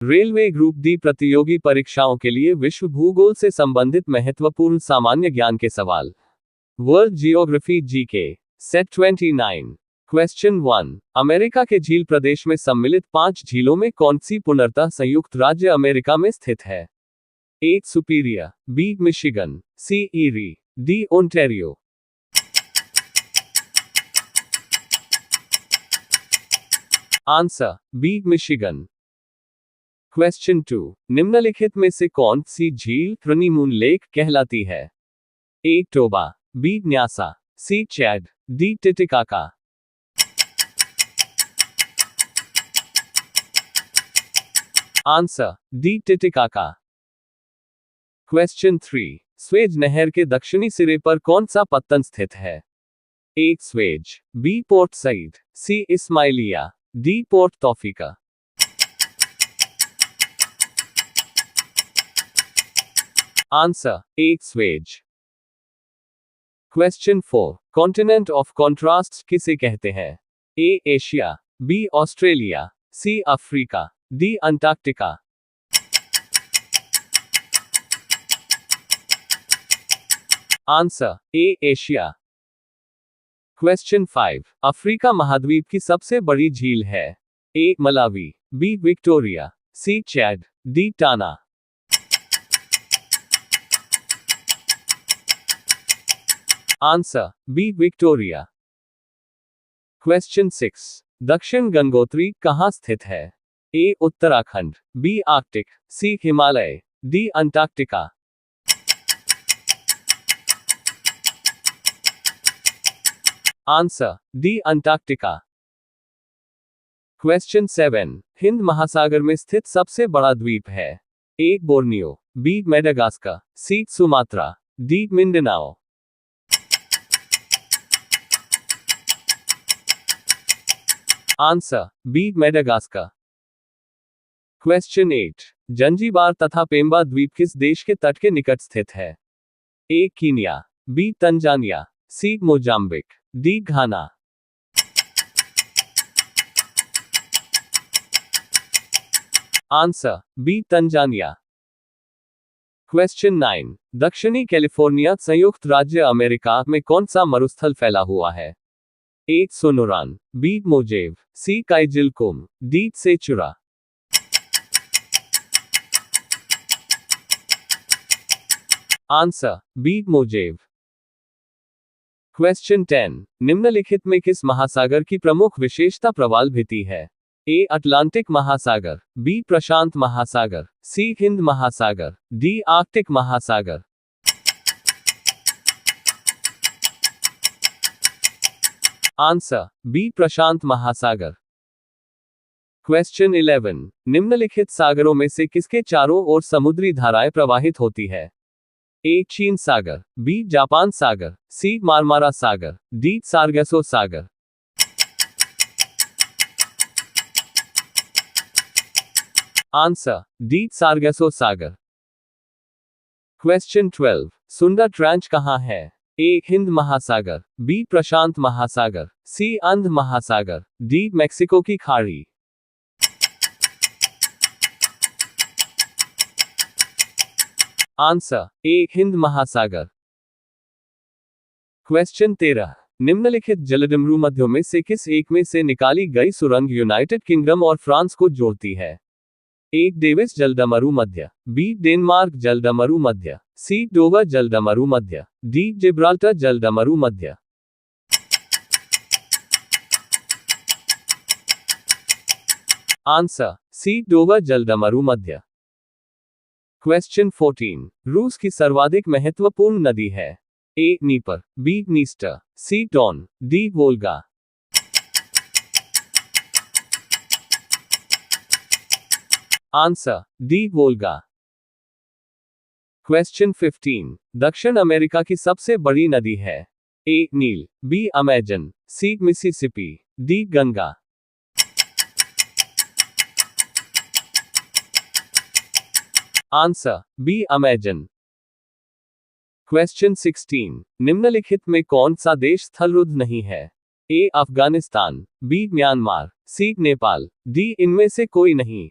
Railway group D प्रतियोगी परीक्षाओं के लिए विश्व भूगोल से संबंधित महत्वपूर्ण सामान्य ज्ञान के सवाल। World geography GK set 29। Question 1। America के झील प्रदेश में सम्मिलित 5 झीलों में कौन सी पूर्णतः संयुक्त राज्य अमेरिका में स्थित है? A Superior, B Michigan, C Erie, D Ontario. Answer B Michigan. Question 2। निम्नलिखित में से कौन सी झील हनीमून लेक कहलाती है? A Toba, B Nyasa, C Chad, D Titicaca. Answer D Titicaca. Question 3। Suez नहर के दक्षिणी सिरे पर कौन सा पत्तन स्थित है? A Suez, B Port Said, C Ismailia, D Port Taufiq. Answer A Suez. Question 4। Continent of contrast किसे कहते हैं? A Asia, B Australia, C Africa, D Antarctica. Answer A Asia. Question 5। Africa महाद्वीप की सबसे बड़ी झील है? A Malawi, B Victoria, C Chad, D Tana. Answer B Victoria. Question 6। Dakshin Gangotri कहाँ स्थित है? A Uttarakhand, B Arctic, C Himalaya, D Antarctica. Answer D Antarctica. Question 7। Hind महासागर में स्थित सबसे बड़ा द्वीप है? A Borneo, B Madagascar, C Sumatra, D Mindanao. Answer B Madagascar. Question 8। Zanzibar तथा पेम्बा द्वीप किस देश के तट के निकट स्थित है? A Kenya, B Tanzania, C Mozambique, D Ghana. Answer B Tanzania. Question 9। दक्षिणी कैलिफोर्निया संयुक्त राज्य अमेरिका में कौन सा मरुस्थल फैला हुआ है? A Sonoran, B Mojave, C Kyzylkum, D Sechura. Answer B Mojave. Question 10। निम्नलिखित में किस महासागर की प्रमुख विशेषता प्रवाल भित्ति है? ए अटलांटिक महासागर, बी प्रशांत महासागर, सी हिंद महासागर, डी आर्कटिक महासागर। आंसर बी प्रशांत महासागर। क्वेश्चन 11। निम्नलिखित सागरों में से किसके चारों ओर समुद्री धाराएं प्रवाहित होती है? ए चीन सागर, बी जापान सागर, सी मारमारा सागर, डी सार्गेसो सागर। आंसर डी सार्गेसो सागर। क्वेश्चन 12। सुंदर ट्रांच कहाँ है? ए हिंद महासागर, बी प्रशांत महासागर, सी अंध महासागर, डी मैक्सिको की खाड़ी। आंसर ए हिंद महासागर। क्वेश्चन 13। निम्नलिखित जलडमरू मध्यों में से किस एक में से निकाली गई सुरंग यूनाइटेड किंगडम और फ्रांस को जोड़ती है? ए डेविस जलडमरू मध्य, बी डेनमार्क जलडमरू मध्य, सी डोवर जलडमरू मध्य, डी जिब्राल्टर जलडमरू मध्य। आंसर सी डोवर जलडमरू मध्य। क्वेश्चन 14। रूस की सर्वाधिक महत्वपूर्ण नदी है? A Dnieper, B Dniester, C Don, D Volga. Answer D Volga. Question 15। दक्षिण अमेरिका की सबसे बड़ी नदी है? ए नील, B Amazon, C Mississippi, D Ganga. Answer B Amazon. Question 16। निम्नलिखित में कौन सा देश स्थलरुद्ध नहीं है? A Afghanistan, B Myanmar, C Nepal, D इनमें से कोई नहीं।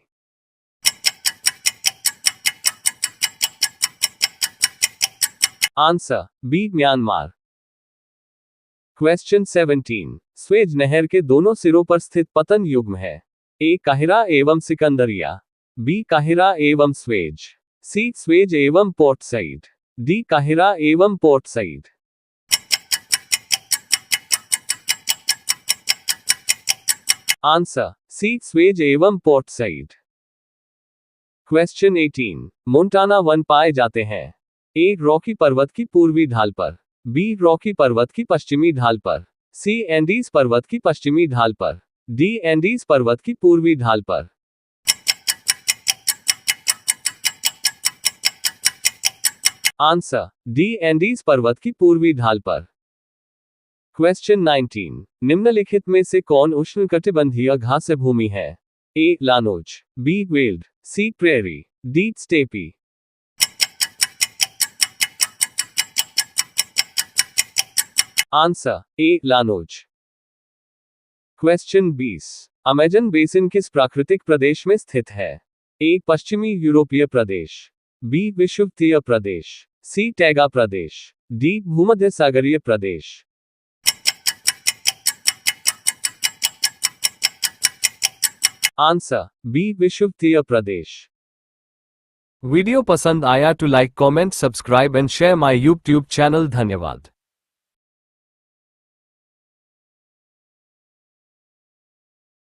Answer B Myanmar. Question 17। Suez नहर के दोनों सिरों पर स्थित पतन युग्म है। ए काहिरा एवं सिकंदरिया, बी काहिरा एवं स्वेज, सी स्वेज एवं पोर्ट सईद, डी काहिरा एवं Port Said. Answer C Suez एवं पोर्ट सईद। क्वेश्चन 18। मोंटाना वन पाए जाते हैं। ए रॉकी पर्वत की पूर्वी ढाल पर, बी रॉकी पर्वत की पश्चिमी ढाल पर, सी एंडीज पर्वत की पश्चिमी ढाल पर, डी एंडीज पर्वत की पूर्वी ढाल पर। आंसर डी एंडीज पर्वत की पूर्वी ढाल पर। क्वेश्चन 19। निम्नलिखित में से कौन उष्णकटिबंधीय घास भूमि है? A llanos, B veld, C prairie, D steppe. Answer A llanos. Question 20। Amazon basin किस प्राकृतिक प्रदेश में स्थित है? ए पश्चिमी यूरोपीय प्रदेश, बी विषुवतीय प्रदेश, सी टैगा प्रदेश, डी भूमध्य सागरीय प्रदेश। आंसर बी विषुवतीय प्रदेश। वीडियो पसंद आया तो like comment subscribe and share my YouTube channel. धन्यवाद।